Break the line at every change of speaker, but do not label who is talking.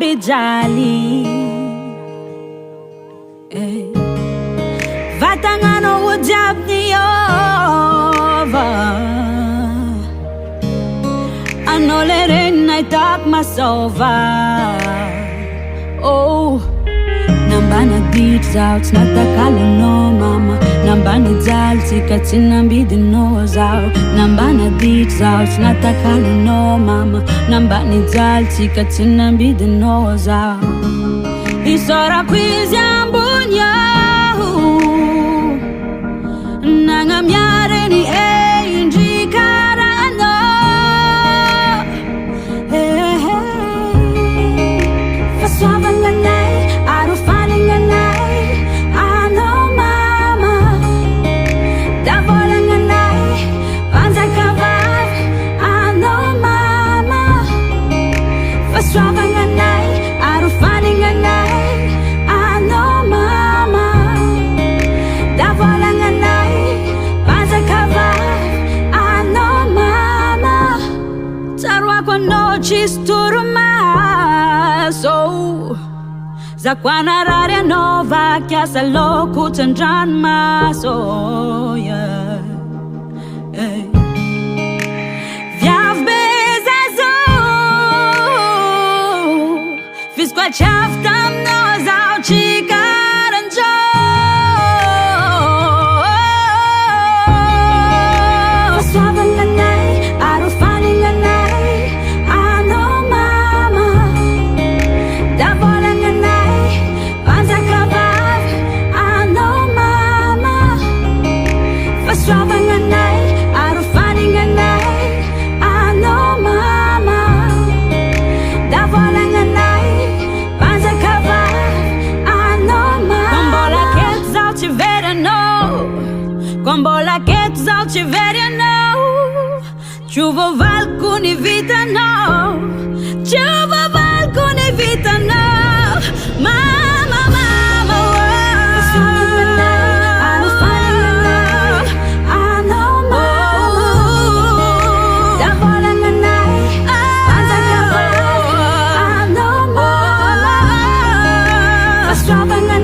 mijali Vatangano ujab niyova Anolere naitak masova Oh Nambana beats out natakalo no mama Nambana jal sikatina bidi no zao Nambana beats out natakalo no mama Nambana jal sikatina bidi no zao Isora quiz yambunya Nangamyare ni injikarano Faswava nganay arufani nganay Ano mama Davola nganay Panzay kawav Ano mama Faswava nganay arufani nganay Ano mama Davola nganay Panzay kawav Ano mama Tarwa kwa noches turumaso Za quanararia nova che sa loco tandran maso yeah Viav bezazo Fis qua chaftam no zau chikaranjo Faswava nganay arufani nganay Ano mama Davola nganay Panza kawav Ano mama Faswava nganay arufani nganay Ano mama Davola nganay Panza kawav Ano mama Kombola kets out ci verano Kombola kets out ci verano Ciuvo valcuni vita no Ciuvo valcuni vita no Mama, mama, Faswava nganay arufani nganay Ano mama Davola nganay Panza kawav Ano mama Faswava nganay